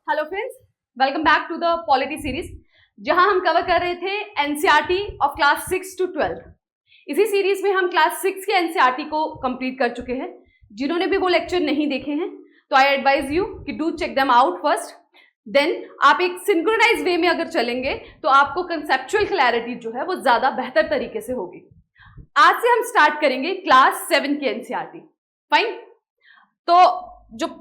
Hello friends, welcome back to the polity series, जहां हम cover कर रहे थे एनसीईआरटी ऑफ क्लास 6 टू 12। इसी सीरीज में हम क्लास 6 के एनसीईआरटी को कंप्लीट कर चुके हैं। जिन्होंने भी वो लेक्चर नहीं देखे हैं तो आई एडवाइज यू कि do check them out first. Then आप एक सिंक्रोनाइज वे में अगर चलेंगे तो आपको कंसेप्चुअल क्लैरिटी जो है वो ज्यादा बेहतर तरीके से होगी। आज से हम स्टार्ट करेंगे क्लास 7 की एनसीईआरटी। फाइन, तो जो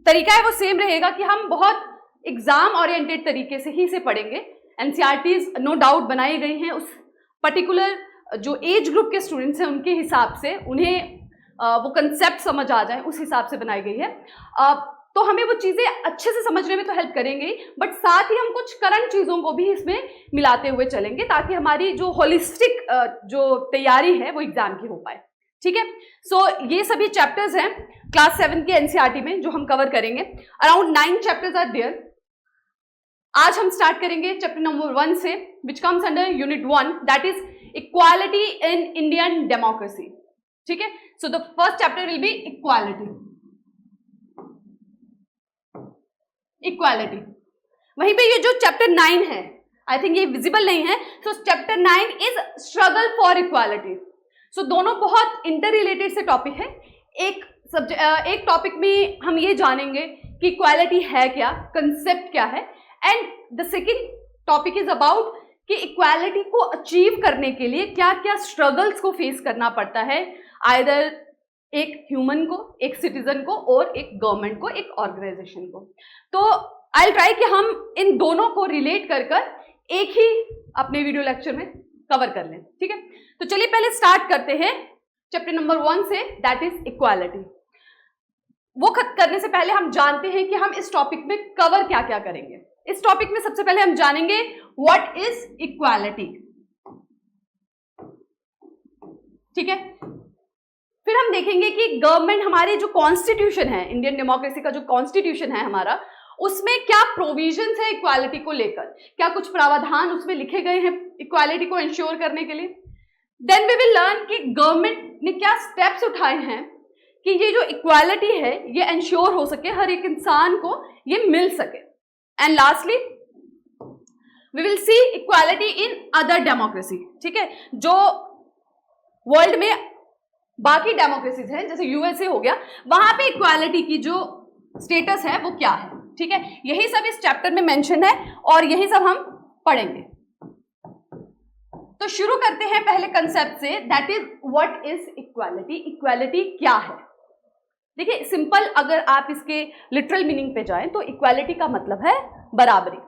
तरीका है वो सेम रहेगा कि हम बहुत एग्जाम ओरिएंटेड तरीके से ही पढ़ेंगे। एनसीईआरटीज नो डाउट बनाई गई हैं उस पर्टिकुलर जो एज ग्रुप के स्टूडेंट्स हैं उनके हिसाब से, उन्हें वो कंसेप्ट समझ आ जाए उस हिसाब से बनाई गई है। तो हमें वो चीज़ें अच्छे से समझने में तो हेल्प करेंगे, बट साथ ही हम कुछ करंट चीज़ों को भी इसमें मिलाते हुए चलेंगे ताकि हमारी जो होलिस्टिक जो तैयारी है वो एग्जाम की हो पाए। ठीक है, सो ये सभी चैप्टर्स हैं क्लास 7 के एनसीईआरटी में जो हम कवर करेंगे। Around 9 chapters are there. आज हम स्टार्ट करेंगे चैप्टर नंबर 1 से, which comes under unit 1, that is equality in Indian democracy. ठीक है, so the first chapter will be equality. Equality, वहीं पे ये जो चैप्टर 9 है, आई थिंक ये विजिबल नहीं है, so chapter 9 is struggle for equality. So दोनों बहुत इंटर रिलेटेड से टॉपिक है। एक टॉपिक में हम ये जानेंगे कि इक्वालिटी है क्या, कंसेप्ट क्या है, and the second topic is about कि इक्वालिटी को अचीव करने के लिए क्या क्या स्ट्रगल्स को फेस करना पड़ता है, आइदर एक ह्यूमन को, एक सिटीजन को, और एक गवर्नमेंट को, एक ऑर्गेनाइजेशन को। तो आई ट्राई कि हम इन दोनों को रिलेट कर एक ही अपने वीडियो लेक्चर में कवर कर लें। ठीक है, तो चलिए पहले स्टार्ट करते हैं चैप्टर नंबर 1 से, दैट इज इक्वालिटी। वो खत्म करने से पहले हम जानते हैं कि हम इस टॉपिक में कवर क्या क्या करेंगे। इस टॉपिक में सबसे पहले हम जानेंगे व्हाट इज इक्वालिटी। ठीक है, फिर हम देखेंगे कि गवर्नमेंट, हमारे जो कॉन्स्टिट्यूशन है, इंडियन डेमोक्रेसी का जो कॉन्स्टिट्यूशन है हमारा, उसमें क्या प्रोविजंस है इक्वालिटी को लेकर, क्या कुछ प्रावधान उसमें लिखे गए हैं इक्वालिटी को इंश्योर करने के लिए। देन वी विल लर्न कि गवर्नमेंट ने क्या स्टेप्स उठाए हैं कि ये जो इक्वालिटी है ये इंश्योर हो सके, हर एक इंसान को ये मिल सके। And lastly we will see equality in other democracy. ठीक है, जो वर्ल्ड में बाकी डेमोक्रेसीज हैं जैसे यूएसए हो गया, वहां पे इक्वालिटी की जो स्टेटस है वो क्या है। ठीक है, यही सब इस चैप्टर में मेंशन है और यही सब हम पढ़ेंगे। तो शुरू करते हैं पहले कंसेप्ट से, that is what is equality. Equality क्या है? देखिए, सिंपल अगर आप इसके लिटरल मीनिंग पे जाएं तो इक्वालिटी का मतलब है बराबरी।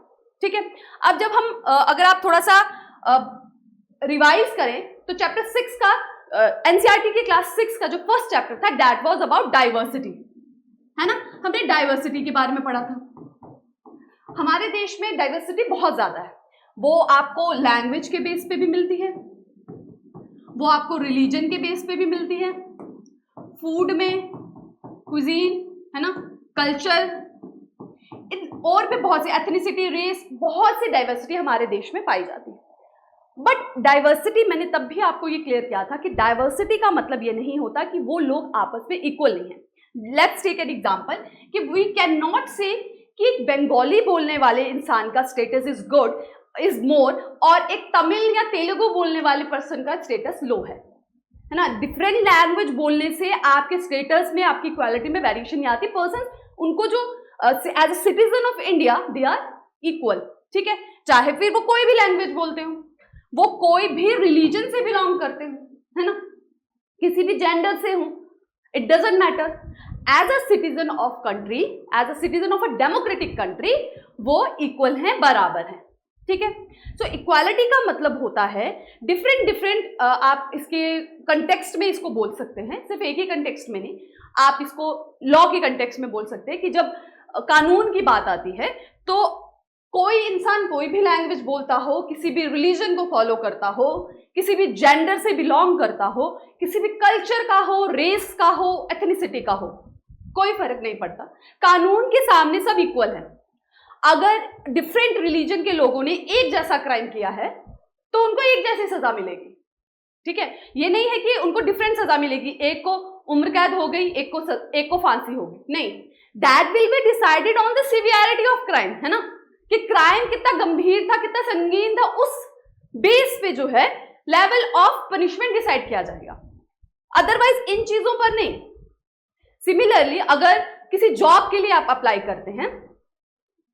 ठीक है, अब जब हम अगर आप थोड़ा सा रिवाइज करें तो चैप्टर 6 का एनसीईआरटी के क्लास 6 का जो फर्स्ट चैप्टर था दैट वाज अबाउट डाइवर्सिटी, है ना। हमने डाइवर्सिटी के बारे में पढ़ा था। हमारे देश में डाइवर्सिटी बहुत ज्यादा है। वो आपको लैंग्वेज के बेस पे भी मिलती है, वो आपको रिलीजन के बेस पे भी मिलती है, फूड में, कुजीन, है ना, कल्चर, और भी बहुत सी एथनिसिटी, रेस, बहुत सी डाइवर्सिटी हमारे देश में पाई जाती है। बट डाइवर्सिटी, मैंने तब भी आपको ये क्लियर किया था कि डाइवर्सिटी का मतलब ये नहीं होता कि वो लोग आपस में इक्वल नहीं है। लेट्स टेक एन एग्जांपल कि वी कैन नॉट से कि बंगाली बोलने वाले इंसान का status is good, is more, और एक तमिल या तेलुगु बोलने वाले पर्सन का स्टेटस लो है ना। डिफरेंट लैंग्वेज बोलने से आपके स्टेटस में, आपकी क्वालिटी में वेरिएशन नहीं आती। पर्सन, उनको जो as a citizen of India they are equal. ठीक है, चाहे फिर वो कोई भी लैंग्वेज बोलते हो, वो कोई भी रिलीजन से बिलोंग करते हो, है ना, किसी भी जेंडर से हो, it doesn't matter. As a citizen of country, as a citizen of a democratic country, वो इक्वल हैं, बराबर हैं। ठीक है, सो इक्वालिटी का मतलब होता है डिफरेंट आप इसके कंटेक्स्ट में इसको बोल सकते हैं, सिर्फ एक ही कंटेक्स्ट में नहीं, आप इसको लॉ के कंटेक्स्ट में बोल सकते हैं कि जब कानून की बात आती है तो कोई इंसान कोई भी लैंग्वेज बोलता हो, किसी भी रिलीजन को फॉलो करता हो, किसी भी जेंडर से बिलोंग करता हो, किसी भी कल्चर का हो, रेस का हो, एथनिसिटी का हो, कोई फर्क नहीं पड़ता, कानून के सामने सब इक्वल है। अगर डिफरेंट रिलीजन के लोगों ने एक जैसा क्राइम किया है तो उनको एक जैसी सजा मिलेगी। ठीक है, ये नहीं है कि उनको डिफरेंट सजा मिलेगी, एक को उम्र कैद हो गई, एक को फांसी हो गई, नहीं, that will be decided on the severity of crime, है ना, कि क्राइम कितना गंभीर था, कितना संगीन था, उस बेस पे जो है लेवल ऑफ पनिशमेंट डिसाइड किया जाएगा, अदरवाइज इन चीजों पर नहीं। सिमिलरली अगर किसी जॉब के लिए आप अप्लाई करते हैं,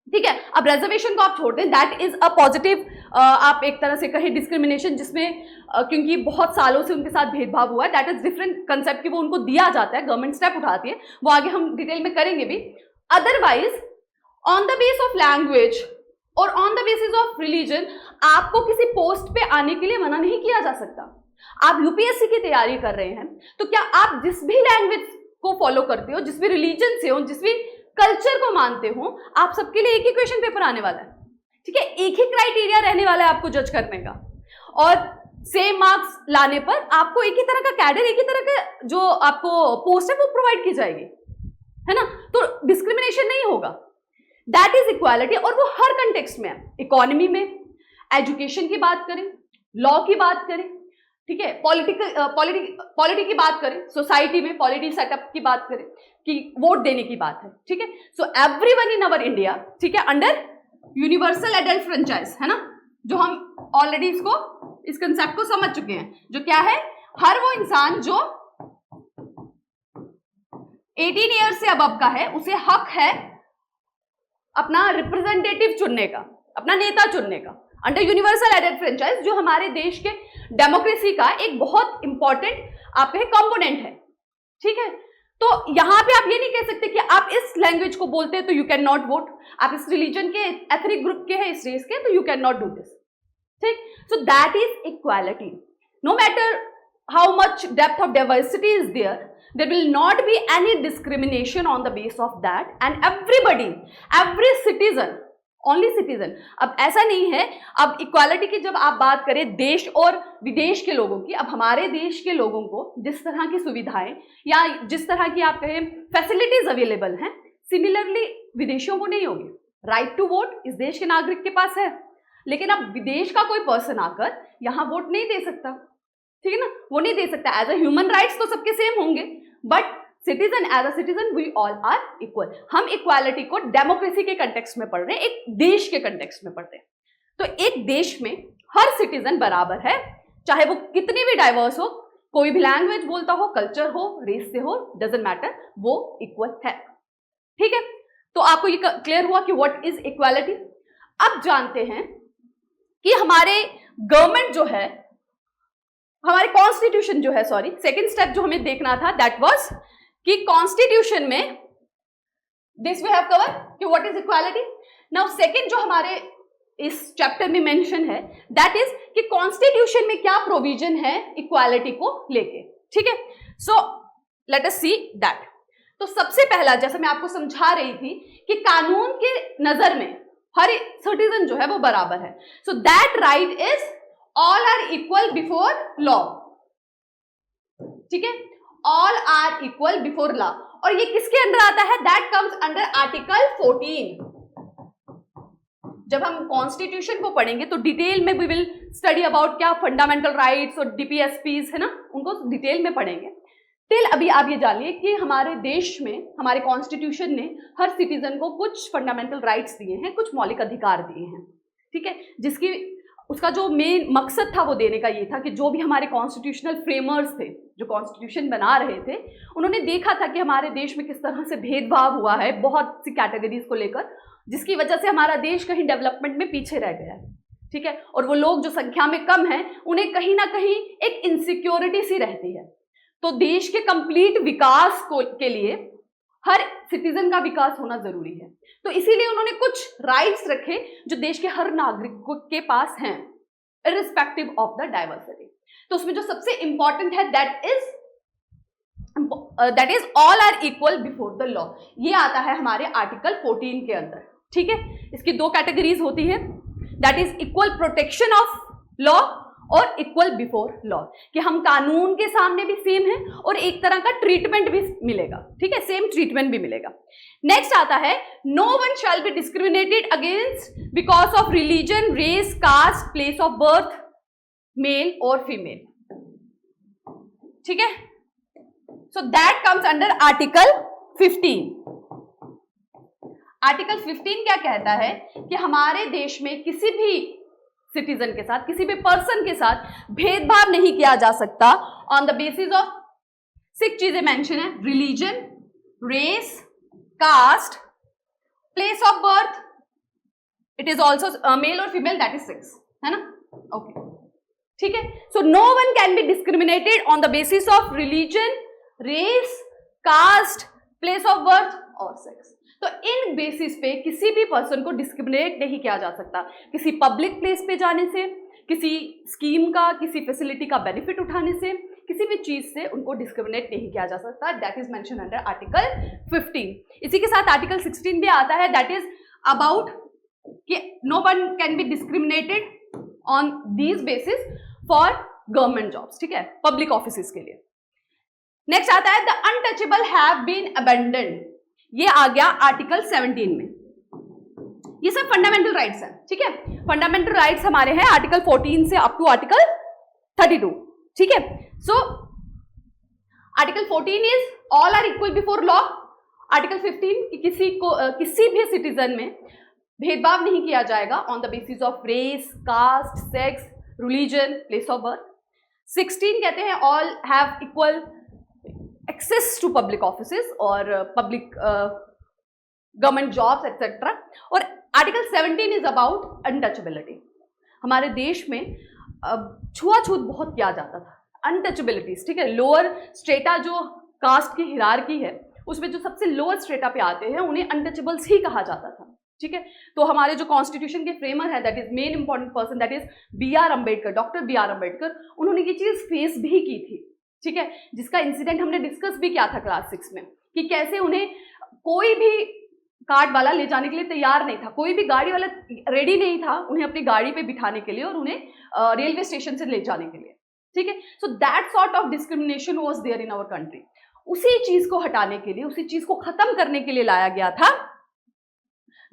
ठीक है, अब रिजर्वेशन को आप छोड़ दें, दैट इज अ पॉजिटिव, आप एक तरह से कहें डिस्क्रिमिनेशन, जिसमें क्योंकि बहुत सालों से उनके साथ भेदभाव हुआ है, दैट इज डिफरेंट कंसेप्ट कि वो उनको दिया जाता है, गवर्नमेंट स्टेप उठाती है, वो आगे हम डिटेल में करेंगे भी। Otherwise on the base of language or on the basis of religion आपको किसी पोस्ट पे आने के लिए मना नहीं किया जा सकता। आप यूपीएससी की तैयारी कर रहे हैं तो क्या आप जिस भी लैंग्वेज को फॉलो करते हो, जिस भी रिलीजन से हो, जिस भी कल्चर को मानते हो, आप सबके लिए एक ही क्वेश्चन पेपर आने वाला है, ठीक है, एक ही क्राइटेरिया रहने वाला है आपको जज करने का, और सेम मार्क्स लाने पर आपको एक ही तरह का कैडर, एक ही तरह का जो आपको पोस्ट है वो प्रोवाइड की जाएगी, है ना, तो डिस्क्रिमिनेशन नहीं होगा, दैट इज इक्वालिटी। और वो हर कंटेक्स्ट में है, इकोनॉमी में, एजुकेशन की बात करें, लॉ की बात करें, ठीक है, पॉलिटी की बात करें, सोसाइटी में पॉलिटी सेटअप की बात करें, कि वोट देने की बात है, ठीक है, so everyone in our India, ठीक है, अंडर यूनिवर्सल एडल्ट फ्रेंचाइज, है ना, जो हम ऑलरेडी इस कंसेप्ट को समझ चुके हैं, जो क्या है, हर वो इंसान जो 18 ईयर से अबव का है, उसे हक है अपना रिप्रेजेंटेटिव चुनने का, अपना नेता चुनने का, अंडर यूनिवर्सल एडल्ट फ्रेंचाइज, जो हमारे देश के डेमोक्रेसी का एक बहुत इंपॉर्टेंट आपके कंपोनेंट है, ठीक है। तो यहां पे आप ये नहीं कह सकते कि आप इस लैंग्वेज को बोलते हैं तो यू कैन नॉट वोट, आप इस रिलीजन के, एथनिक ग्रुप के हैं, इस रेस के, तो you can not do this, ठीक। So that is equality, no matter how much depth of diversity is there, there will not be any discrimination on the base of that, and everybody, every citizen, only citizen। अब ऐसा नहीं है, अब equality की जब आप बात करें देश और विदेश के लोगों की, अब हमारे देश के लोगों को जिस तरह की सुविधाएं या जिस तरह की आप कहें फैसिलिटीज अवेलेबल हैं, सिमिलरली विदेशियों को नहीं होगी। राइट टू वोट इस देश के नागरिक के पास है, लेकिन अब विदेश का कोई पर्सन आकर यहाँ वोट नहीं दे सकता, ठीक है ना, वो नहीं दे सकता। एज अ ह्यूमन राइट्स तो सबके सेम होंगे, but citizen, as a citizen we all are equal. हम इक्वालिटी को डेमोक्रेसी के कंटेक्स्ट में पढ़ रहे हैं, एक देश के कंटेक्स्ट में पढ़ रहे हैं। तो एक देश में हर सिटीजन बराबर है, चाहे वो कितनी भी डाइवर्स हो, कोई भी लैंग्वेज बोलता हो, कल्चर हो, रेस से हो, डजंट मैटर, वो इक्वल है, ठीक है। तो आपको ये क्लियर हुआ कि व्हाट इज इक्वालिटी। अब जानते हैं कि हमारे गवर्नमेंट जो है, हमारे कॉन्स्टिट्यूशन जो है, सॉरी, सेकेंड स्टेप जो हमें देखना था दैट वाज कि कॉन्स्टिट्यूशन में दिस वी हैव कवर कि what is equality. Now second जो हमारे इस चैप्टर में मेंशन है दैट इज कि कॉन्स्टिट्यूशन में क्या प्रोविजन है इक्वालिटी को लेके, ठीक है। So let us see that. तो सबसे पहला, जैसे मैं आपको समझा रही थी कि कानून के नजर में हर सिटीजन जो है वो बराबर है। So that right is all are equal before law, ठीक है, all are equal before law. और ये किसके अंडर आता है? That comes under article 14। जब हम कॉन्स्टिट्यूशन को पढ़ेंगे तो डिटेल में वी विल स्टडी अबाउट क्या फंडामेंटल राइट्स और डीपीएसपीज है ना, उनको डिटेल में पढ़ेंगे। टिल अभी आप ये जानिए कि हमारे देश में हमारे कॉन्स्टिट्यूशन ने हर सिटीजन को कुछ फंडामेंटल राइट्स दिए हैं, कुछ मौलिक अधिकार दिए हैं, ठीक है, जिसकी उसका जो मेन मकसद था वो देने का ये था कि जो भी हमारे कॉन्स्टिट्यूशनल फ्रेमर्स थे, जो कॉन्स्टिट्यूशन बना रहे थे, उन्होंने देखा था कि हमारे देश में किस तरह से भेदभाव हुआ है बहुत सी कैटेगरीज को लेकर, जिसकी वजह से हमारा देश कहीं डेवलपमेंट में पीछे रह गया है, ठीक है। और वो लोग जो संख्या में कम हैं उन्हें कहीं ना कहीं एक इनसिक्योरिटी सी रहती है। तो देश के कंप्लीट विकास के लिए हर सिटीजन का विकास होना जरूरी है। तो इसीलिए उन्होंने कुछ राइट्स रखे जो देश के हर नागरिक के पास हैं, इररिस्पेक्टिव ऑफ द डाइवर्सिटी। तो उसमें जो सबसे इंपॉर्टेंट है that is all are equal before the law. ये आता है हमारे आर्टिकल 14 के अंदर, ठीक है। इसकी दो कैटेगरीज होती है, that is equal protection of law और इक्वल बिफोर लॉ, कि हम कानून के सामने भी सेम है और एक तरह का ट्रीटमेंट भी मिलेगा, ठीक है, सेम ट्रीटमेंट भी मिलेगा। नेक्स्ट आता है no one shall be discriminated against because of religion, race, caste, place of birth, male और फीमेल, ठीक है। So that comes under article 15। Article 15 क्या कहता है कि हमारे देश में किसी भी सिटीजन के साथ, किसी भी पर्सन के साथ भेदभाव नहीं किया जा सकता ऑन द बेसिस ऑफ 6 चीजें मेंशन है, religion, race, caste, place of birth, it is also male और फीमेल, दैट इज 6, है ना? ओके, ठीक है। So no one can be discriminated on the basis of religion, race, caste, place of birth और sex. तो इन basis पे किसी भी पर्सन को डिस्क्रिमिनेट नहीं किया जा सकता। किसी पब्लिक प्लेस पे जाने से, किसी स्कीम का, किसी फैसिलिटी का बेनिफिट उठाने से, किसी भी चीज से उनको डिस्क्रिमिनेट नहीं किया जा सकता। That is mention under article 15। इसी के साथ आर्टिकल 16 भी आता है, दैट इज अबाउट कि no one can be discriminated on these basis for government jobs, ठीक है, पब्लिक ऑफिसेस के लिए। नेक्स्ट आता है the untouchable have been abandoned. ये आ गया आर्टिकल 17 में। ये सब फंडामेंटल राइट्स हैं, ठीक है। फंडामेंटल राइट्स हमारे हैं आर्टिकल 14 से अप टू आर्टिकल 32, ठीक है। So article 14 is all are equal before law. Article 15 कि किसी को किसी भी सिटीजन में भेदभाव नहीं किया जाएगा on the basis of race, caste, sex, religion, place of birth. 16 कहते हैं all have equal access to public offices और पब्लिक गवर्नमेंट जॉब्स एक्सेट्रा। और आर्टिकल 17 इज अबाउट अनटचेबिलिटी। हमारे देश में छुआछूत बहुत किया जाता था, अनटचेबिलिटीज, ठीक है। लोअर स्ट्रेटा जो कास्ट की हिरार्की है उसमें जो सबसे लोअर स्ट्रेटा पे आते हैं उन्हें अनटचेबल्स ही कहा जाता था, ठीक है। तो हमारे जो कॉन्स्टिट्यूशन के फ्रेमर है, that is main important person, that is B R. Ambedkar, doctor B R. Ambedkar, उन्होंने ये चीज फेस भी की थी, ठीक है, जिसका इंसिडेंट हमने डिस्कस भी किया था क्लास 6 में कि कैसे उन्हें कोई भी कार्ड वाला ले जाने के लिए तैयार नहीं था, कोई भी गाड़ी वाला रेडी नहीं था उन्हें अपनी गाड़ी पे बिठाने के लिए और उन्हें रेलवे स्टेशन से ले जाने के लिए, ठीक है। So that sort of discrimination was there in our country. उसी चीज को हटाने के लिए, उसी चीज को खत्म करने के लिए लाया गया था,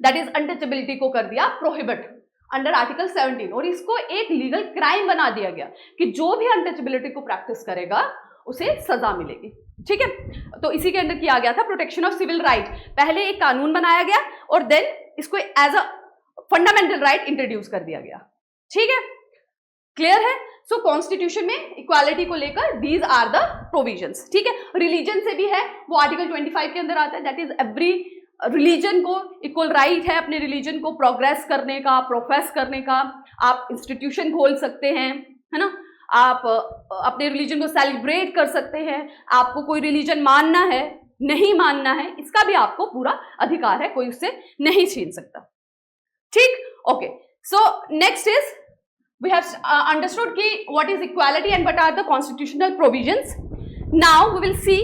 दैट इज अनटचेबिलिटी को कर दिया प्रोहिबिट अंडर आर्टिकल 17 और इसको एक लीगल क्राइम बना दिया गया कि जो भी अनटचेबिलिटी को प्रैक्टिस करेगा उसे सजा मिलेगी, ठीक है। तो इसी के अंदर किया गया था प्रोटेक्शन ऑफ सिविल राइट। पहले एक कानून बनाया गया और देन इसको as a fundamental right introduce कर दिया गया, ठीक है। क्लियर है? सो कॉन्स्टिट्यूशन में इक्वालिटी को लेकर दीज आर द प्रोविजंस, ठीक है। रिलीजन से भी है, वो आर्टिकल 25 के अंदर आता है, दैट इज एवरी रिलीजन को इक्वल राइट है अपने रिलीजन को प्रोग्रेस करने का, प्रोफेस करने का। आप इंस्टीट्यूशन खोल सकते हैं, है ना, आप अपने रिलीजन को सेलिब्रेट कर सकते हैं, आपको कोई रिलीजन मानना है, नहीं मानना है, इसका भी आपको पूरा अधिकार है, कोई उससे नहीं छीन सकता, ठीक। Okay, so next is we have understood कि what is equality and what are the constitutional provisions. Now we will see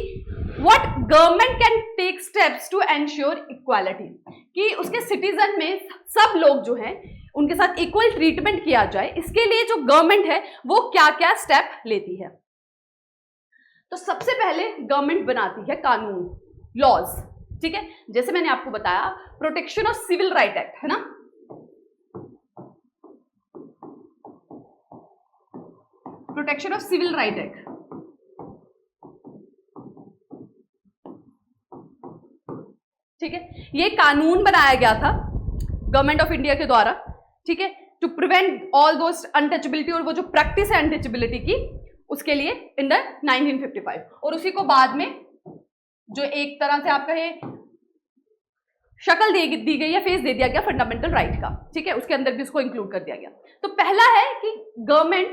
what government can take steps to ensure equality, कि उसके सिटीजन में सब लोग जो हैं उनके साथ इक्वल ट्रीटमेंट किया जाए। इसके लिए जो गवर्नमेंट है वो क्या क्या स्टेप लेती है। तो सबसे पहले गवर्नमेंट बनाती है कानून, लॉज, ठीक है। जैसे मैंने आपको बताया protection of civil right act, है ना, protection of civil right act, ठीक है। ये कानून बनाया गया था गवर्नमेंट ऑफ इंडिया के द्वारा, ठीक है, to prevent all those untouchability, और वो जो प्रैक्टिस है अनटचेबिलिटी की उसके लिए इन द 1955। और उसी को बाद में जो एक तरह से आपका ये शक्ल दी गई है, फेस दे दिया गया फंडामेंटल राइट का, ठीक है, उसके अंदर भी उसको इंक्लूड कर दिया गया। तो पहला है कि गवर्नमेंट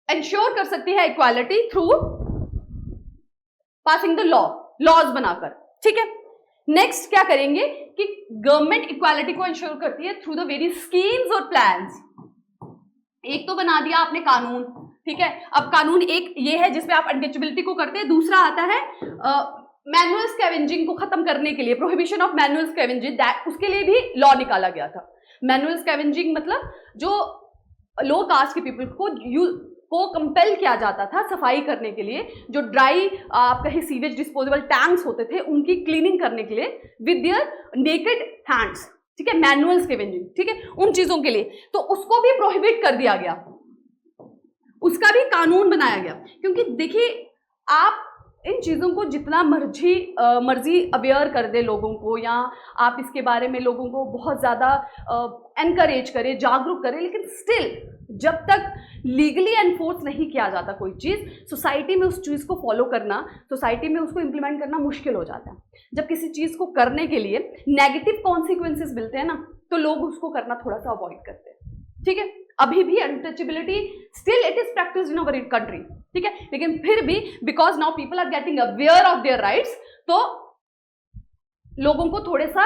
इंश्योर कर सकती है equality through passing the laws बनाकर, ठीक है। नेक्स्ट क्या करेंगे कि गवर्नमेंट इक्वालिटी को इंश्योर करती है थ्रू द वेरी स्कीम्स और प्लान्स। एक तो बना दिया आपने कानून, ठीक है। अब कानून एक ये है जिसमें आप अनटचेबिलिटी को करते हैं, दूसरा आता है मैनुअल स्कैवेंजिंग को खत्म करने के लिए, प्रोहिबिशन ऑफ मैनुअल स्कैवेंजिंग, उसके लिए भी लॉ निकाला गया था। मैनुअल स्कैवेंजिंग मतलब जो लो कास्ट के पीपल को कंपेल किया जाता था सफाई करने के लिए, जो ड्राई आपका ही सीवेज डिस्पोजेबल टैंक्स होते थे उनकी क्लीनिंग करने के लिए विद देयर नेकेड हैंड्स, ठीक है, मैनुअल स्कैवेंजिंग, ठीक है, उन चीजों के लिए। तो उसको भी प्रोहिबिट कर दिया गया, उसका भी कानून बनाया गया। क्योंकि देखिए आप इन चीज़ों को जितना मर्जी अवेयर कर दे लोगों को, या आप इसके बारे में लोगों को बहुत ज़्यादा एनकरेज करें, जागरूक करें, लेकिन स्टिल जब तक लीगली एनफोर्स नहीं किया जाता कोई चीज़, सोसाइटी में उस चीज़ को फॉलो करना, सोसाइटी में उसको इम्प्लीमेंट करना मुश्किल हो जाता है। जब किसी चीज़ को करने के लिए नेगेटिव कॉन्सिक्वेंसेस मिलते हैं ना, तो लोग उसको करना थोड़ा सा अवॉइड करते हैं। ठीक है, अभी भी untouchability still it is practised in our country, ठीक है, लेकिन फिर भी because now people are getting aware of their rights, तो लोगों को थोड़े सा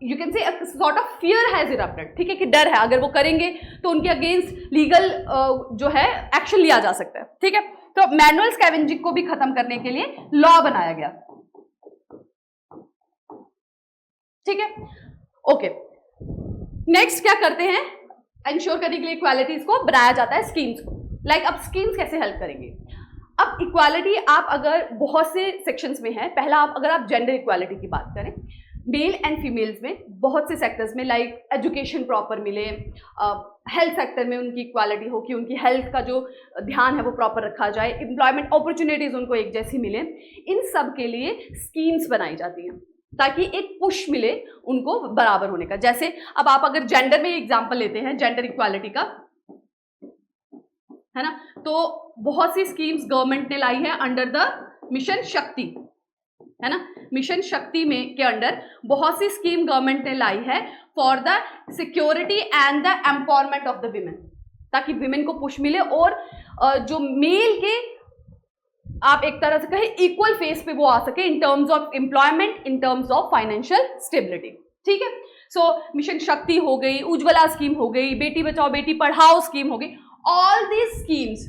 you can say sort of fear has erupted, ठीक है, कि डर है, अगर वो करेंगे तो उनके अगेंस्ट लीगल जो है एक्शन लिया जा सकता है। ठीक है, तो मैनुअल स्कैवेंजिंग को भी खत्म करने के लिए लॉ बनाया गया। ठीक है, ओके, नेक्स्ट क्या करते हैं, इंश्योर करने के लिए इक्वालिटीज को बनाया जाता है स्कीम्स को। लाइक अब स्कीम्स कैसे हेल्प करेंगे? अब इक्वालिटी आप अगर बहुत से सेक्शंस में है, पहला अगर आप जेंडर इक्वालिटी की बात करें, मेल एंड फीमेल्स में बहुत से सेक्टर्स में, लाइक एजुकेशन प्रॉपर मिले, हेल्थ सेक्टर में उनकी इक्वालिटी हो कि उनकी हेल्थ का जो ध्यान है वो प्रॉपर रखा जाए, एम्प्लॉयमेंट अपॉर्चुनिटीज उनको एक जैसी मिले, इन सब के लिए स्कीम्स बनाई जाती हैं ताकि एक पुश मिले उनको बराबर होने का। जैसे अब आप अगर जेंडर में एग्जांपल लेते हैं, जेंडर इक्वालिटी का, है ना, तो बहुत सी स्कीम्स गवर्नमेंट ने लाई है अंडर द मिशन शक्ति, है ना, मिशन शक्ति में के अंडर बहुत सी स्कीम गवर्नमेंट ने लाई है for the security and the empowerment of the women, ताकि विमेन को पुश मिले और जो मेल के आप एक तरह से कहें इक्वल फेस पे वो आ सके in terms of employment, in terms of financial stability. ठीक है, सो मिशन शक्ति हो गई, उज्ज्वला स्कीम हो गई, बेटी बचाओ बेटी पढ़ाओ स्कीम हो गई, all these schemes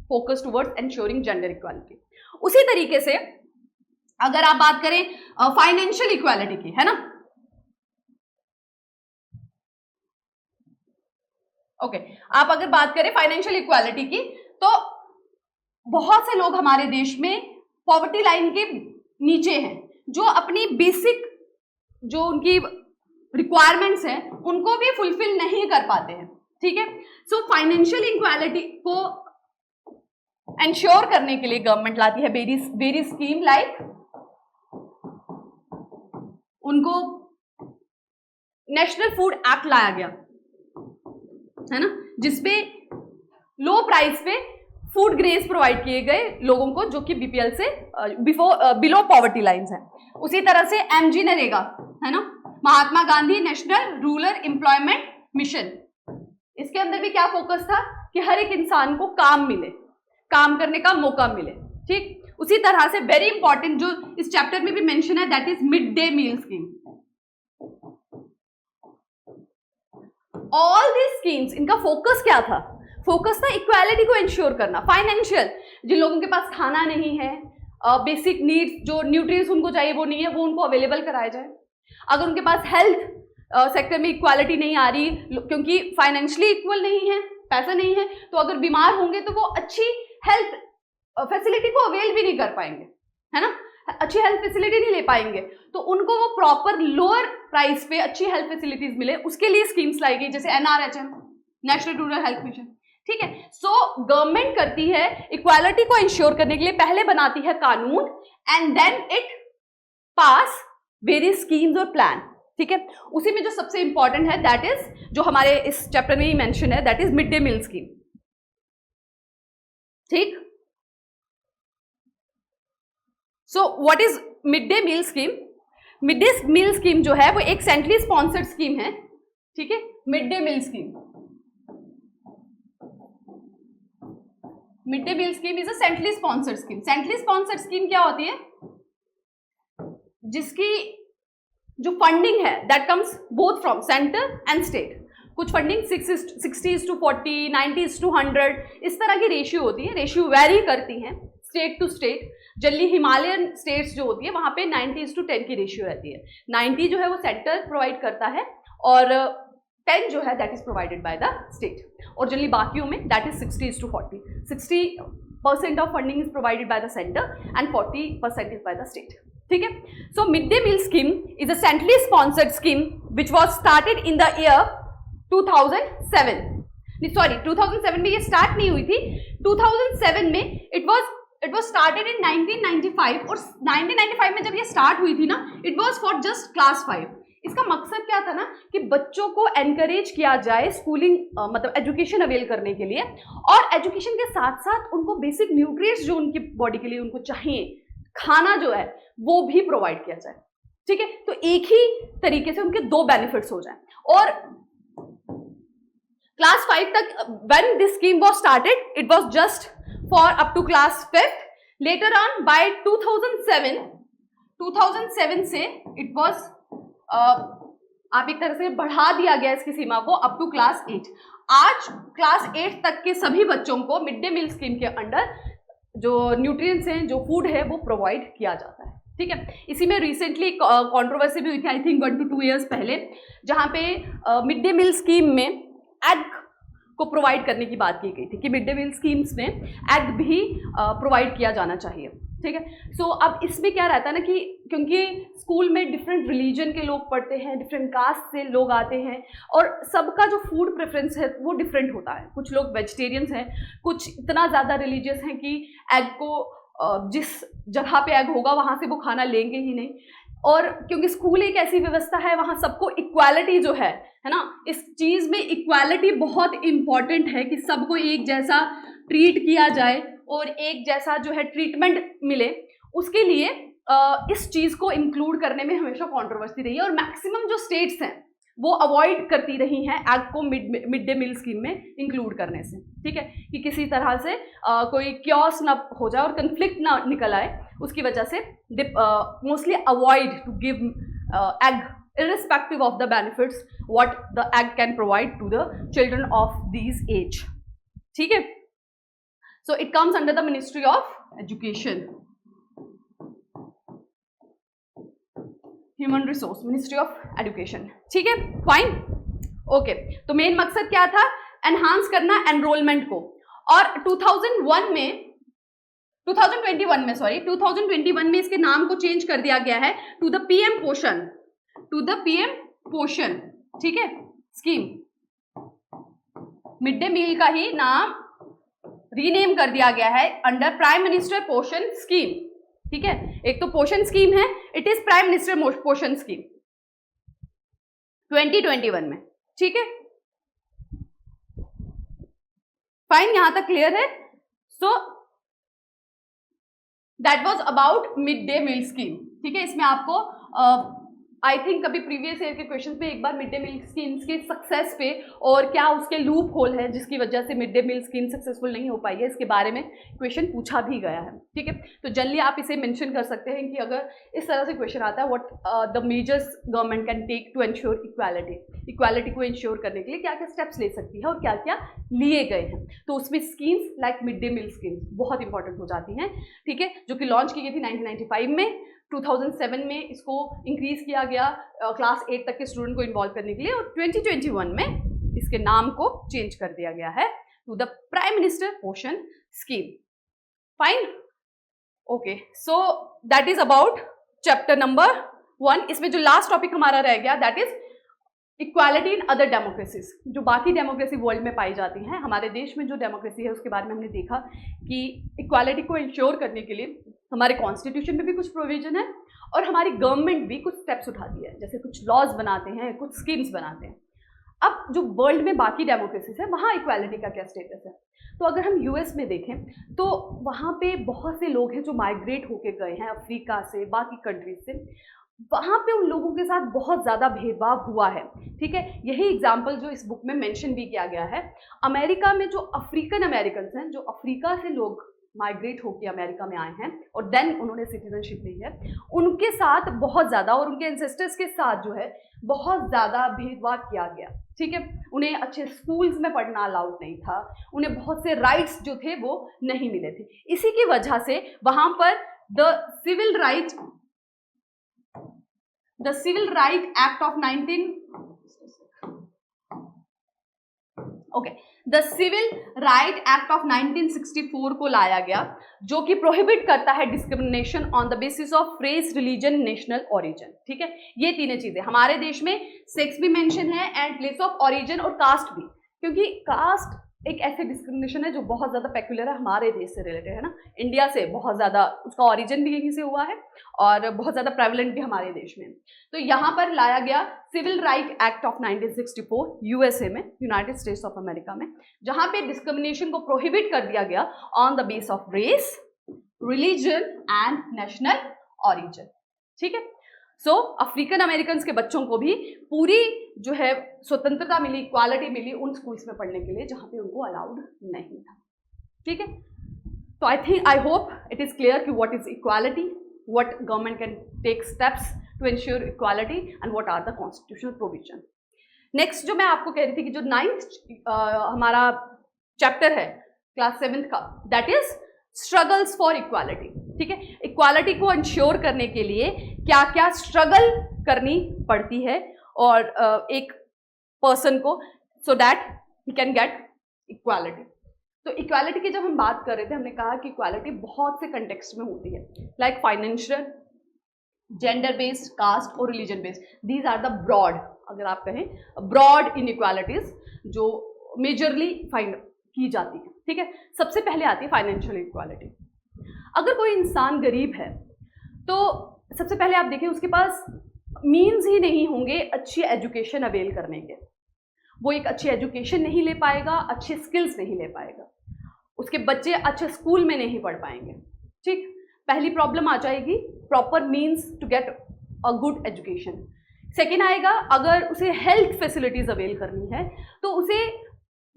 focus towards ensuring gender equality. उसी तरीके से अगर आप बात करें फाइनेंशियल इक्वालिटी की, है ना, ओके, आप अगर बात करें फाइनेंशियल इक्वालिटी की, तो बहुत से लोग हमारे देश में पॉवर्टी लाइन के नीचे हैं, जो अपनी बेसिक जो उनकी रिक्वायरमेंट्स हैं उनको भी फुलफिल नहीं कर पाते हैं। ठीक है, सो फाइनेंशियल इक्वालिटी को एंश्योर करने के लिए गवर्नमेंट लाती है वेरी स्कीम, लाइक उनको नेशनल फूड एक्ट लाया गया, है ना, जिसपे लो प्राइस पे फूड ग्रेन्स प्रोवाइड किए गए लोगों को जो कि बीपीएल से बिलो पॉवर्टी लाइंस हैं। उसी तरह से एमजी नरेगा, है ना, Mahatma Gandhi national rural employment mission, इसके अंदर भी क्या फोकस था कि हर एक इंसान को काम मिले, काम करने का मौका मिले। ठीक, उसी तरह से वेरी इंपॉर्टेंट जो इस चैप्टर में भी मेंशन है, that is mid day meal scheme. All these schemes, इनका फोकस क्या था? फोकस था इक्वालिटी को इंश्योर करना, फाइनेंशियल, जिन लोगों के पास खाना नहीं है, बेसिक नीड्स जो न्यूट्रिएंट्स उनको चाहिए वो नहीं है, वो उनको अवेलेबल कराया जाए। अगर उनके पास हेल्थ सेक्टर में इक्वालिटी नहीं आ रही क्योंकि फाइनेंशियली इक्वल नहीं है, पैसा नहीं है, तो अगर बीमार होंगे तो वो अच्छी हेल्थ फैसिलिटी को अवेल भी नहीं कर पाएंगे, है ना, अच्छी हेल्थ फैसिलिटी नहीं ले पाएंगे, तो उनको वो प्रॉपर लोअर प्राइस पे अच्छी हेल्थ फैसिलिटीज मिले, उसके लिए स्कीम्स लाई गई, जैसे NRHM, national rural health mission. ठीक है, सो गवर्नमेंट करती है इक्वालिटी को इंश्योर करने के लिए, पहले बनाती है कानून and then it pass various schemes और प्लान। ठीक है, उसी में जो सबसे इंपॉर्टेंट है दैट इज जो हमारे इस चैप्टर में ही मेंशन है, that is mid day meal scheme. ठीक, so what is mid day meal scheme? Mid day meal scheme जो है वो एक सेंट्रली स्पॉन्सर्ड स्कीम है। ठीक है, mid day meal scheme, mid day meal scheme is a centrally sponsored scheme. Centrally sponsored scheme क्या होती है? जिसकी जो फंडिंग है that comes both from centre and state. कुछ फंडिंग 60:40, 90:100 इस तरह की रेशियो होती है, रेशियो वेरी करती हैं state to state. Generally Himalayan states जो होती है वहां पे 90:10 की रेशियो रहती है। 90 जो है वो सेंटर प्रोवाइड करता है और 10 जो है that is provided by the state, और जनरली बाकियों में that is 60:40। 60% of funding is provided by the centre and 40% is by the state. ठीक है, so mid day meal scheme is a centrally sponsored scheme which was started in the year 2007। Sorry, 2007 में ये start नहीं हुई थी, 2007 में it was it was started in 1995 और 1995 में जब ये स्टार्ट हुई थी ना, it was for just class 5। इसका मकसद क्या था ना कि बच्चों को एनकरेज किया जाए स्कूलिंग मतलब एजुकेशन अवेल करने के लिए, और एजुकेशन के साथ साथ उनको बेसिक न्यूट्रिएंट्स जो उनकी बॉडी के लिए उनको चाहिए, खाना जो है वो भी प्रोवाइड किया जाए। ठीक है, तो एक ही तरीके से उनके दो बेनिफिट्स हो जाए। और क्लास 5 तक when this scheme was started it was just for up to class 5। Later on by 2007 से इट वाज आप एक तरह से बढ़ा दिया गया इसकी सीमा को अप टू क्लास 8। आज क्लास 8 तक के सभी बच्चों को मिड डे मील स्कीम के अंडर जो न्यूट्रिएंट्स हैं, जो फूड है, वो प्रोवाइड किया जाता है। ठीक है, इसी में रिसेंटली कंट्रोवर्सी भी हुई थी, आई थिंक 1 to 2 years पहले, जहां पे मिड डे मील स्कीम में एग को प्रोवाइड करने की बात की गई थी कि मिड डे मील स्कीम्स में एग भी प्रोवाइड किया जाना चाहिए। ठीक है, सो अब इसमें क्या रहता है ना कि क्योंकि स्कूल में डिफरेंट रिलीजन के लोग पढ़ते हैं, डिफरेंट कास्ट से लोग आते हैं, और सबका जो फूड प्रेफरेंस है वो डिफरेंट होता है। कुछ लोग वेजिटेरियंस हैं, कुछ इतना ज़्यादा रिलीजियस हैं कि एग को जिस जगह पे एग होगा वहाँ से वो खाना लेंगे ही नहीं। और क्योंकि स्कूल एक ऐसी व्यवस्था है वहाँ सबको इक्वालिटी जो है ना, इस चीज़ में इक्वालिटी बहुत इंपॉर्टेंट है कि सबको एक जैसा ट्रीट किया जाए और एक जैसा जो है ट्रीटमेंट मिले। उसके लिए इस चीज़ को इंक्लूड करने में हमेशा कंट्रोवर्सी रही है, और मैक्सिमम जो स्टेट्स हैं वो अवॉइड करती रही हैं एग को मिड डे मील स्कीम में इंक्लूड करने से। ठीक है, कि किसी तरह से कोई क्योस ना हो जाए और कन्फ्लिक्ट ना निकल आए, उसकी वजह से mostly avoid to give egg irrespective of the benefits what the egg can provide to the children of these age. ठीक है, so it comes under the Ministry of Education, Human Resource, Ministry of Education. ठीक है, fine, okay. तो main मकसद क्या था? Enhance करना enrolment को। और 2021 में इसके नाम को चेंज कर दिया गया है टू द पीएम पोषण, ठीक है, स्कीम। मिड डे मील का ही नाम रीनेम कर दिया गया है under prime minister Poshan scheme. ठीक है, एक तो पोषण स्कीम है, it is prime minister Poshan scheme 2021 में। ठीक है, फाइन, यहां तक क्लियर है। So that was about mid day meal scheme. ठीक है, इसमें आपको आई थिंक कभी प्रीवियस ईयर के क्वेश्चन में एक बार मिड डे मील स्कीम्स के सक्सेस पे और क्या उसके लूप होल है जिसकी वजह से mid day meal scheme successful नहीं हो पाई है, इसके बारे में क्वेश्चन पूछा भी गया है। ठीक है, तो जल्दी आप इसे मेंशन कर सकते हैं कि अगर इस तरह से क्वेश्चन आता है, what the measures government can take to ensure equality को इंश्योर करने के लिए क्या क्या स्टेप्स ले सकती है और क्या क्या लिए गए हैं। तो उसमें schemes like mid day meal schemes बहुत इंपॉर्टेंट हो जाती हैं। ठीक है, जो कि लॉन्च की गई थी 1995 में, 2007 में इसको इंक्रीज किया गया क्लास 8 तक के स्टूडेंट को इन्वॉल्व करने के लिए, और 2021 में इसके नाम को चेंज कर दिया गया है to the prime minister Poshan scheme. Fine, okay, so that is about chapter number 1। इसमें जो लास्ट टॉपिक हमारा रह गया that is equality in other democracies, जो बाकी डेमोक्रेसी वर्ल्ड में पाई जाती हैं। हमारे देश में जो डेमोक्रेसी है उसके बारे में हमने देखा कि इक्वालिटी को इंश्योर करने के लिए हमारे कॉन्स्टिट्यूशन में भी कुछ प्रोविजन है और हमारी गवर्नमेंट भी कुछ स्टेप्स उठाती है, जैसे कुछ लॉज बनाते हैं, कुछ स्कीम्स बनाते हैं। अब जो वर्ल्ड में बाकी डेमोक्रेसीज है वहाँ इक्वालिटी का क्या स्टेटस है? तो अगर हम यूएस में देखें तो वहाँ पे बहुत से लोग हैं जो माइग्रेट होके गए हैं अफ्रीका से, बाकी कंट्रीज से। वहाँ पे उन लोगों के साथ बहुत ज़्यादा भेदभाव हुआ है। ठीक है, यही एग्जाम्पल जो इस बुक में मेंशन भी किया गया है। अमेरिका में जो अफ्रीकन अमेरिकन हैं, जो अफ्रीका से लोग माइग्रेट होकर अमेरिका में आए हैं और देन उन्होंने सिटीजनशिप ली है, उनके साथ बहुत ज़्यादा और उनके एंसेस्टर्स के साथ जो है बहुत ज़्यादा भेदभाव किया गया। ठीक है, उन्हें अच्छे स्कूल्स में पढ़ना अलाउड नहीं था, उन्हें बहुत से राइट्स जो थे वो नहीं मिले थे। इसी की वजह से वहाँ पर the civil right act of 1964 को लाया गया, जो कि प्रोहिबिट करता है discrimination on the basis of race, religion, national origin. ठीक है, ये तीनों चीजें हमारे देश में सेक्स भी मेंशन है एंड प्लेस ऑफ ओरिजिन और कास्ट भी, क्योंकि कास्ट एक ऐसे डिस्क्रिमिनेशन है जो बहुत ज़्यादा पेक्युलर है, हमारे देश से रिलेटेड है ना, इंडिया से बहुत ज़्यादा उसका ओरिजिन भी यहीं से हुआ है और बहुत ज़्यादा प्रेवलेंट भी हमारे देश में। तो यहाँ पर लाया गया civil right act of 1964 USA में, यूनाइटेड स्टेट्स ऑफ अमेरिका में, जहाँ पे डिस्क्रिमिनेशन को प्रोहिबिट कर दिया गया on the base of race, religion and national origin. ठीक है, सो अफ्रीकन अमेरिकन के बच्चों को भी पूरी जो है स्वतंत्रता मिली, इक्वालिटी मिली उन स्कूल्स में पढ़ने के लिए जहाँ पे उनको अलाउड नहीं था। ठीक है, तो I hope it is clear कि what is equality, what government can take steps to ensure equality and what are the constitutional provision. Next जो मैं आपको कह रही थी कि जो 9th हमारा चैप्टर है क्लास 7th का, that is struggles for equality. ठीक है, इक्वालिटी को इंश्योर करने के लिए क्या क्या स्ट्रगल करनी पड़ती है और एक पर्सन को, so that he can get equality. तो इक्वालिटी की जब हम बात कर रहे थे, हमने कहा कि इक्वालिटी बहुत से कंटेक्स्ट में होती है, like financial, gender based, caste or religion based. These are the broad, अगर आप कहें ब्रॉड इनइक्वालिटीज जो मेजरली फाइंड की जाती है। ठीक है, सबसे पहले आती है फाइनेंशियल इक्वालिटी। अगर कोई इंसान गरीब है तो सबसे पहले आप देखें उसके पास मीन्स ही नहीं होंगे अच्छी एजुकेशन अवेल करने के, वो एक अच्छी एजुकेशन नहीं ले पाएगा, अच्छे स्किल्स नहीं ले पाएगा, उसके बच्चे अच्छे स्कूल में नहीं पढ़ पाएंगे। ठीक, पहली प्रॉब्लम आ जाएगी proper means to get a good education. Second आएगा, अगर उसे हेल्थ फैसिलिटीज अवेल करनी है तो उसे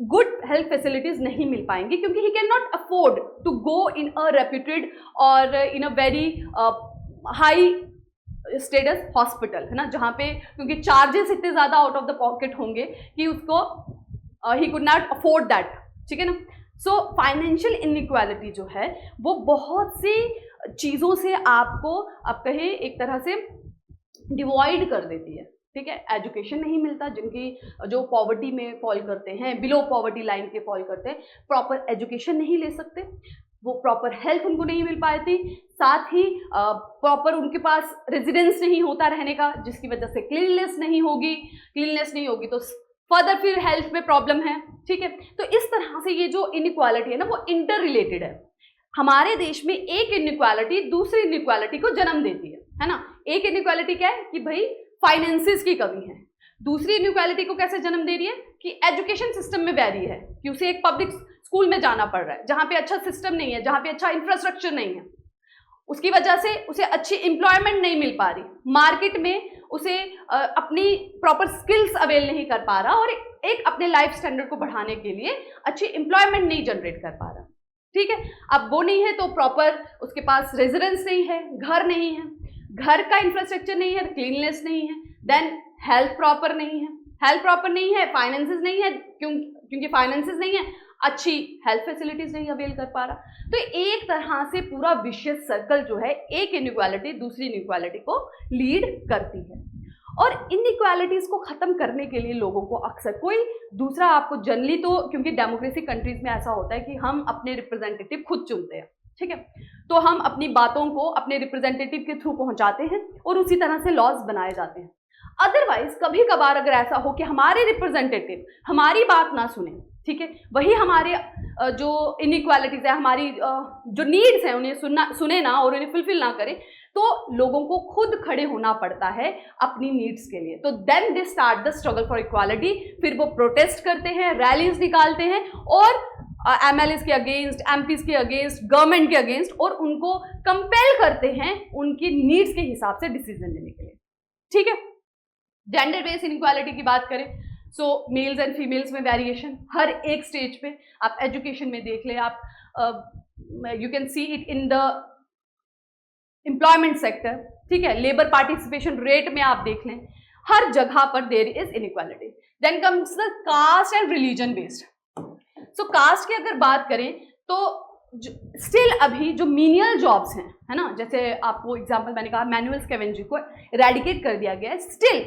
गुड हेल्थ फैसिलिटीज नहीं मिल पाएंगी, क्योंकि he can not afford to go in a reputed or in a very high status hospital, है ना, जहाँ पे क्योंकि चार्जेस इतने ज़्यादा आउट ऑफ द पॉकेट होंगे कि उसको he could not afford that. ठीक है ना, सो फाइनेंशियल इनइक्वालिटी जो है वो बहुत सी चीज़ों से आपको आप कहें एक तरह से डिवाइड कर देती है। ठीक है, एजुकेशन नहीं मिलता, जिनकी जो पॉवर्टी में फॉल करते हैं, बिलो पॉवर्टी लाइन के फॉल करते हैं, प्रॉपर एजुकेशन नहीं ले सकते, वो प्रॉपर हेल्थ उनको नहीं मिल पाती, साथ ही प्रॉपर उनके पास रेजिडेंस नहीं होता रहने का, जिसकी वजह से क्लीननेस नहीं होगी तो फर्दर फिर हेल्थ में प्रॉब्लम है। ठीक है, तो इस तरह से ये जो इनइक्वालिटी है ना वो इंटर रिलेटेड है। हमारे देश में एक इनइक्वालिटी दूसरी इनइक्वालिटी को जन्म देती है ना। एक इनइक्वालिटी क्या है कि भाई फाइनेंसिस की कमी है, दूसरी इनइक्वालिटी को कैसे जन्म दे रही है कि एजुकेशन सिस्टम में वैरी है, कि उसे एक पब्लिक स्कूल में जाना पड़ रहा है जहाँ पे अच्छा सिस्टम नहीं है, जहाँ पे अच्छा इंफ्रास्ट्रक्चर नहीं है, उसकी वजह से उसे अच्छी एम्प्लॉयमेंट नहीं मिल पा रही, मार्केट में उसे अपनी प्रॉपर स्किल्स अवेल नहीं कर पा रहा और एक अपने लाइफ स्टैंडर्ड को बढ़ाने के लिए अच्छी एम्प्लॉयमेंट नहीं जनरेट कर पा रहा। ठीक है, अब वो नहीं है तो प्रॉपर उसके पास रेजिडेंस नहीं है, घर नहीं है, घर का इंफ्रास्ट्रक्चर नहीं है, क्लीननेस नहीं है, देन हेल्थ प्रॉपर नहीं है, फाइनेंसेस नहीं है, क्योंकि फाइनेंसेस नहीं है, अच्छी हेल्थ फैसिलिटीज नहीं अवेल कर पा रहा। तो एक तरह से पूरा विशियस सर्कल जो है, एक इनइक्वालिटी दूसरी इनइक्वालिटी को लीड करती है। और इनइक्वालिटीज को खत्म करने के लिए लोगों को अक्सर कोई दूसरा, आपको जनरली तो क्योंकि डेमोक्रेसी कंट्रीज में ऐसा होता है कि हम अपने रिप्रेजेंटेटिव खुद चुनते हैं। ठीक है, तो हम अपनी बातों को अपने रिप्रेजेंटेटिव के थ्रू पहुंचाते हैं और उसी तरह से लॉज बनाए जाते हैं। अदरवाइज कभी कभार अगर ऐसा हो कि हमारे रिप्रेजेंटेटिव हमारी बात ना सुने, ठीक है, वही हमारे जो इनइक्वालिटीज है, हमारी जो नीड्स हैं उन्हें सुने ना और उन्हें फुलफिल ना करें, तो लोगों को खुद खड़े होना पड़ता है अपनी नीड्स के लिए। तो then they start the struggle for equality. फिर वो प्रोटेस्ट करते हैं, रैलीज निकालते हैं और एमएलएस के अगेंस्ट, एमपीज के अगेंस्ट, गवर्नमेंट के अगेंस्ट, और उनको कंपेल करते हैं उनकी नीड्स के हिसाब से डिसीजन लेने के लिए। ठीक है, जेंडर बेस्ड इनइक्वालिटी की बात करें, सो मेल्स एंड फीमेल्स में वेरिएशन हर एक स्टेज पे, आप एजुकेशन में देख लें, आप you can see it in the employment sector. ठीक है, लेबर पार्टिसिपेशन रेट में आप देख लें, हर जगह पर there is inequality. Then comes the caste and religion based. So caste की अगर बात करें तो स्टिल अभी जो मीनियल जॉब्स हैं, है ना, जैसे आपको एग्जांपल मैंने कहा मैनुअल स्कैवेंजरी को रेडिकेट कर दिया गया है। स्टिल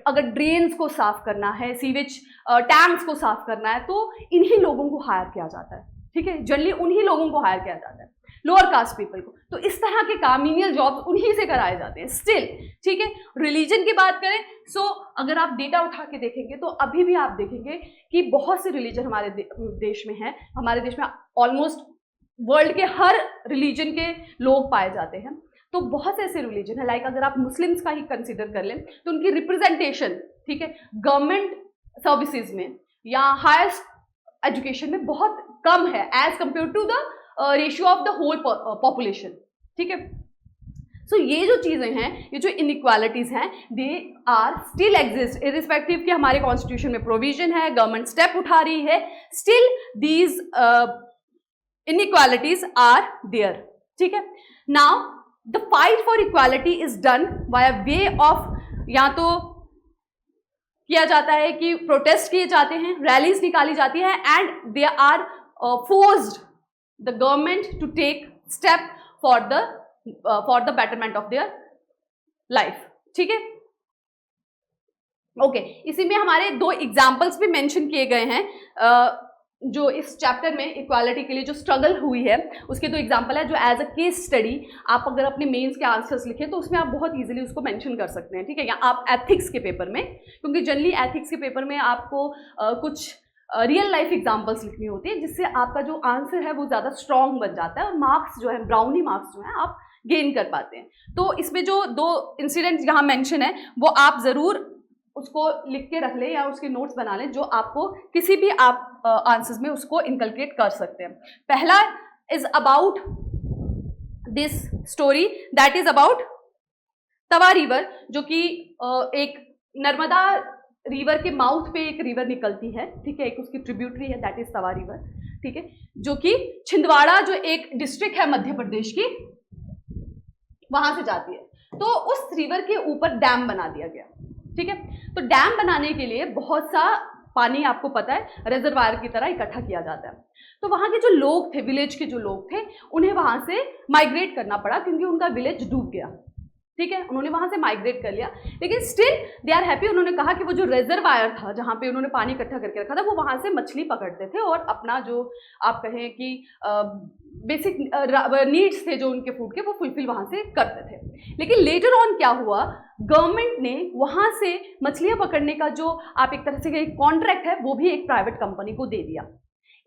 अगर ड्रेन्स को साफ करना है, सीवेज टैंक्स को साफ करना है, तो इन्हीं लोगों को हायर किया जाता है। ठीक है, जनरली उन्हीं लोगों को हायर किया जाता है। लोअर कास्ट पीपल को। तो इस तरह के काम, मीनियल जॉब्स उन्हीं से कराए जाते हैं स्टिल। ठीक है, रिलीजन की बात करें सो अगर आप डेटा उठा के देखेंगे तो अभी भी आप देखेंगे कि बहुत से रिलीजन हमारे देश में हैं। हमारे देश में ऑलमोस्ट वर्ल्ड के हर रिलीजन के लोग पाए जाते हैं। तो बहुत से ऐसे रिलीजन है, लाइक अगर आप मुस्लिम्स का ही कंसिडर कर लें तो उनकी रिप्रेजेंटेशन, ठीक है, गवर्नमेंट सर्विसेज में या हायर एजुकेशन में बहुत कम है as compare to the ratio of the whole population. ठीक है, सो ये जो चीजें हैं, ये जो इनइक्वालिटीज हैं, they are still exist irrespective कि हमारे कॉन्स्टिट्यूशन में प्रोविजन है, गवर्नमेंट स्टेप उठा रही है, still these inequalities are there. ठीक है, now the fight for equality is done by a way of, या तो किया जाता है कि प्रोटेस्ट किए जाते हैं, रैलीज निकाली जाती है, and they are forced the government to take step for the betterment of their life. ठीक है, ओके, इसी में हमारे 2 एग्जाम्पल्स भी मेंशन किए गए हैं जो इस चैप्टर में इक्वालिटी के लिए जो स्ट्रगल हुई है उसके 2 एग्जाम्पल है, जो एज अ केस स्टडी आप अगर अपने मेंस के आंसर्स लिखें तो उसमें आप बहुत इजीली उसको मेंशन कर सकते हैं। ठीक है, या आप एथिक्स के पेपर में, क्योंकि जनरली एथिक्स के पेपर में आपको कुछ रियल लाइफ एग्जाम्पल्स लिखनी होती है, जिससे आपका जो आंसर है वो ज़्यादा स्ट्रॉन्ग बन जाता है और मार्क्स जो है, ब्राउनी मार्क्स जो है, आप गेन कर पाते हैं। तो इसमें जो 2 इंसिडेंट्स यहाँ मेंशन है वो आप ज़रूर उसको लिख के रख लें या उसके नोट्स बना लें, जो आपको किसी भी आप आंसर्स में उसको इनकलकेट कर सकते हैं। पहला is about this story that is about Tawa river, जो कि एक नर्मदा रिवर के माउथ पे एक रिवर निकलती है। ठीक है, एक उसकी ट्रिब्यूटरी है, दैट इज तवा रिवर। ठीक है, जो कि छिंदवाड़ा जो एक डिस्ट्रिक्ट है मध्य प्रदेश की, वहां से जाती है। तो उस रिवर के ऊपर डैम बना दिया गया। ठीक है, तो डैम बनाने के लिए बहुत सा पानी, आपको पता है, रिजर्वायर की तरह इकट्ठा किया जाता है। तो वहां के जो लोग थे, विलेज के जो लोग थे, उन्हें वहां से माइग्रेट करना पड़ा क्योंकि उनका विलेज डूब गया। ठीक है, उन्होंने वहां से माइग्रेट कर लिया, लेकिन स्टिल दे आर हैप्पी। उन्होंने कहा कि वो जो रिजर्वायर था जहां पे उन्होंने पानी इकट्ठा करके रखा था, वो वहां से मछली पकड़ते थे और अपना जो आप कहें कि बेसिक नीड्स थे जो उनके फूड के, वो फुलफिल वहां से करते थे। लेकिन लेटर ऑन क्या हुआ, गवर्नमेंट ने वहां से मछलियां पकड़ने का जो आप एक तरह से कॉन्ट्रैक्ट है वो भी एक प्राइवेट कंपनी को दे दिया।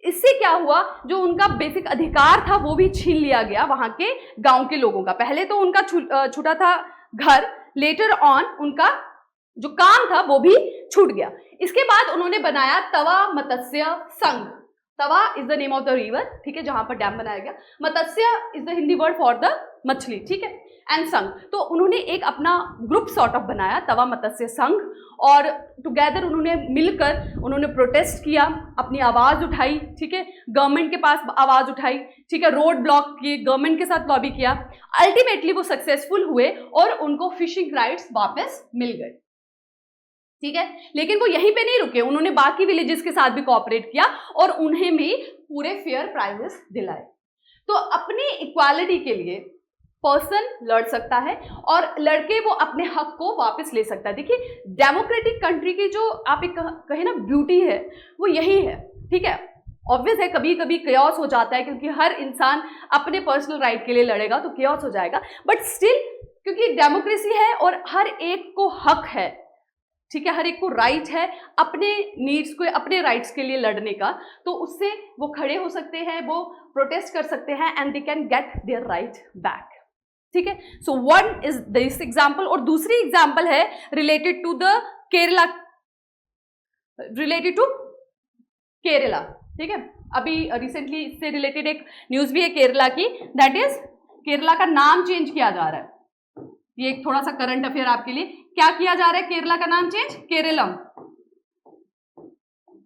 इससे क्या हुआ, जो उनका बेसिक अधिकार था वो भी छीन लिया गया वहां के गांव के लोगों का। पहले तो उनका छूटा था घर, लेटर ऑन उनका जो काम था वो भी छूट गया। इसके बाद उन्होंने बनाया Tawa Matsya Sangh. Tawa is the name of the river, ठीक है, जहां पर डैम बनाया गया। Matsya is the Hindi word for the machhli, ठीक है, एंड संघ। तो उन्होंने एक अपना ग्रुप सॉर्ट ऑफ बनाया, तवा मत्स्य संघ, और टुगेदर उन्होंने मिलकर उन्होंने प्रोटेस्ट किया, अपनी आवाज उठाई। ठीक है, गवर्नमेंट के पास आवाज उठाई, ठीक है, रोड ब्लॉक किए, गवर्नमेंट के साथ लॉबी किया। अल्टीमेटली वो सक्सेसफुल हुए और उनको फिशिंग राइट्स वापस मिल गए। ठीक है, लेकिन वो यहीं पे नहीं रुके, उन्होंने बाकी विलेजेस के साथ भी कोऑपरेट किया और उन्हें भी पूरे फेयर प्राइजेस दिलाए। तो अपनी इक्वालिटी के लिए पर्सन लड़ सकता है और लड़के वो अपने हक को वापस ले सकता है। देखिए, डेमोक्रेटिक कंट्री की जो आप एक कहे ना ब्यूटी है, वो यही है। ठीक है, ऑब्वियस है कभी कभी केओस हो जाता है, क्योंकि हर इंसान अपने पर्सनल राइट के लिए लड़ेगा तो केओस हो जाएगा, बट स्टिल क्योंकि डेमोक्रेसी है और हर एक को हक है, ठीक है, हर एक को राइट है अपने नीड्स को, अपने राइट्स के लिए लड़ने का, तो उससे वो खड़े हो सकते हैं, वो प्रोटेस्ट कर सकते हैं and they can get their right back. ठीक है, so one is this example. और दूसरी एग्जाम्पल है related to the Kerala, related to Kerala. ठीक है, अभी रिसेंटली इससे रिलेटेड एक न्यूज भी है केरला की, दैट इज केरला का नाम चेंज किया जा रहा है। ये एक थोड़ा सा करंट अफेयर आपके लिए, क्या किया जा रहा है केरला का नाम change? Keralam,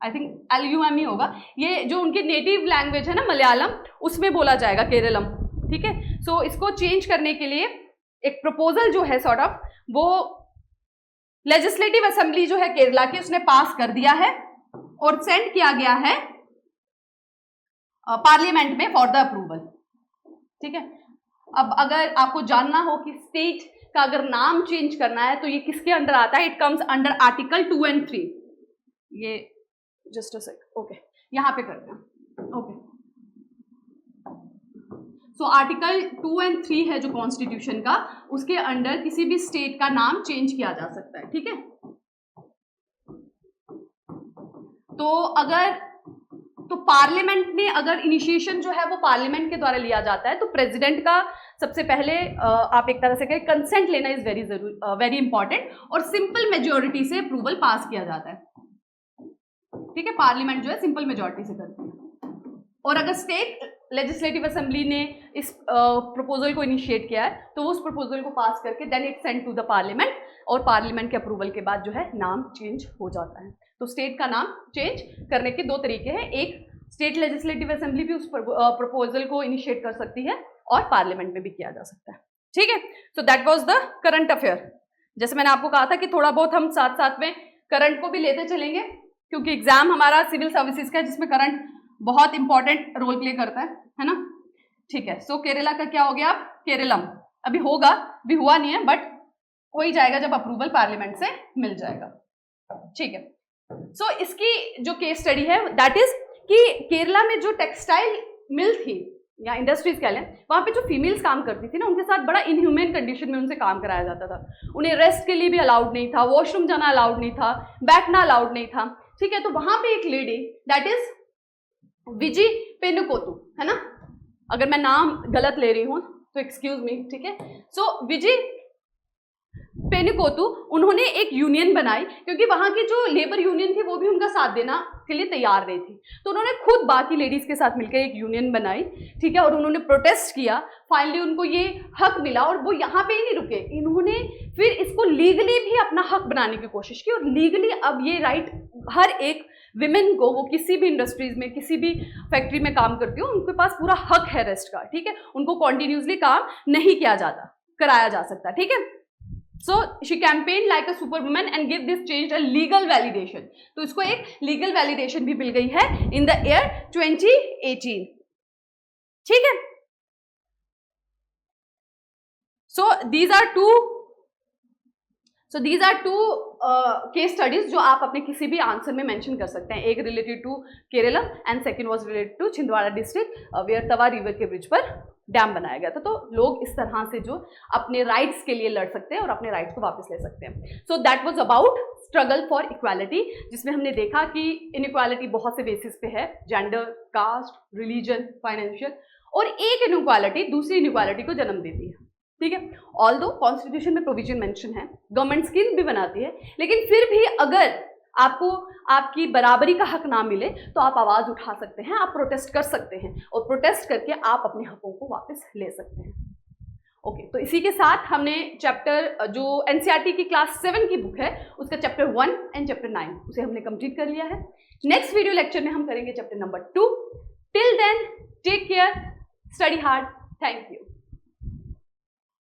I think LUM होगा। ये जो उनकी नेटिव लैंग्वेज है ना मलयालम, उसमें बोला जाएगा केरलम। ठीक है, सो इसको चेंज करने के लिए एक प्रपोजल जो है सॉर्ट ऑफ, वो लेजिस्लेटिव असेंबली जो है केरला की, उसने पास कर दिया है और सेंड किया गया है पार्लियामेंट में फॉर द अप्रूवल। ठीक है, अब अगर आपको जानना हो कि स्टेट का अगर नाम चेंज करना है तो ये किसके अंडर आता है, it comes under article 2 and 3। ये जस्ट अ सेक, ओके, यहां पे करते हैं। ओके, सो आर्टिकल 2 और 3 है जो कॉन्स्टिट्यूशन का, उसके अंडर किसी भी स्टेट का नाम चेंज किया जा सकता है, ठीक है। तो पार्लियामेंट ने अगर इनिशिएशन जो है वो पार्लियामेंट के द्वारा लिया जाता है, तो प्रेसिडेंट का सबसे पहले आप एक तरह से कहें कंसेंट लेना इज वेरी इंपॉर्टेंट, और सिंपल मेजोरिटी से अप्रूवल पास किया जाता है, ठीक है। पार्लियामेंट जो है सिंपल मेजोरिटी से करती है, और अगर स्टेट लेजिस्लेटिव असेंबली ने इस प्रपोजल को इनिशिएट किया है तो वो उस प्रपोजल को पास करके then it send to the parliament, और पार्लियामेंट के अप्रूवल के बाद जो है नाम चेंज हो जाता है। तो स्टेट का नाम चेंज करने के दो तरीके हैं, एक स्टेट लेजिस्लेटिव असेंबली भी उस प्रपोजल को इनिशिएट कर सकती है और पार्लियामेंट में भी किया जा सकता है, ठीक है। So that was the current affair. जैसे मैंने आपको कहा था कि थोड़ा बहुत हम साथ साथ में करंट को भी लेते चलेंगे, क्योंकि एग्जाम हमारा सिविल सर्विसेज का है जिसमें करंट बहुत इंपॉर्टेंट रोल प्ले करता है ना, ठीक है। सो केरला का क्या हो गया, अब केरलम अभी होगा, अभी हुआ नहीं है, बट हो ही जाएगा जब अप्रूवल पार्लियामेंट से मिल जाएगा, ठीक है। सो इसकी जो केस स्टडी है दैट इज कि केरला में जो टेक्सटाइल मिल थी या इंडस्ट्रीज कह लें, वहां पे जो फीमेल्स काम करती थी ना, उनके साथ बड़ा इनह्यूमन कंडीशन में उनसे काम कराया जाता था। उन्हें रेस्ट के लिए भी अलाउड नहीं था, वॉशरूम जाना अलाउड नहीं था, बैठना अलाउड नहीं था, ठीक है। तो वहां पे एक लेडी दैट इज विजी पेनुकोतु, है ना, अगर मैं नाम गलत ले रही हूं तो एक्सक्यूज मी, ठीक है। सो विजी पेनुकोतु, उन्होंने एक यूनियन बनाई, क्योंकि वहां की जो लेबर यूनियन थी वो भी उनका साथ देना के लिए तैयार नहीं थी, तो उन्होंने खुद बाकी लेडीज के साथ मिलकर एक यूनियन बनाई, ठीक है, और उन्होंने प्रोटेस्ट किया। फाइनली उनको ये हक मिला, और वो यहाँ पे ही नहीं रुके, इन्होंने फिर इसको लीगली भी अपना हक बनाने की कोशिश की, और लीगली अब ये राइट हर एक विमेन को, वो किसी भी इंडस्ट्रीज में किसी भी फैक्ट्री में काम करती हो, उनके पास पूरा हक है रेस्ट का, ठीक है। उनको कॉन्टिन्यूसली काम नहीं किया जाता, कराया जा सकता, ठीक है। So she campaigned like a superwoman and give this change a legal validation. तो इसको एक legal validation भी मिल गई है in the year 2018, ठीक है। So these are two case studies जो आप अपने किसी भी आंसर में मेंशन कर सकते हैं। एक related to Kerala and second was related to Chhindwara district where Tawa river के ब्रिज पर डैम बनाया गया था। तो लोग इस तरह से जो अपने राइट्स के लिए लड़ सकते हैं और अपने राइट्स को वापस ले सकते हैं। सो that was about struggle for equality, जिसमें हमने देखा कि इनइक्वालिटी बहुत से बेसिस पे है, जेंडर, कास्ट, रिलीजन, फाइनेंशियल, और एक इनइक्वालिटी दूसरी इनइक्वालिटी को जन्म देती है, ठीक है। ऑल्दो कॉन्स्टिट्यूशन में प्रोविजन मेंशन है, गवर्नमेंट स्कीम भी बनाती है, लेकिन फिर भी अगर आपको आपकी बराबरी का हक ना मिले तो आप आवाज उठा सकते हैं, आप प्रोटेस्ट कर सकते हैं, और प्रोटेस्ट करके आप अपने हकों को वापस ले सकते हैं। ओके, तो इसी के साथ हमने चैप्टर जो एनसीईआरटी की क्लास 7 की बुक है उसका चैप्टर 1 एंड चैप्टर 9 उसे हमने कंप्लीट कर लिया है। नेक्स्ट वीडियो लेक्चर में हम करेंगे chapter number 2। Till then take care, study hard, thank you.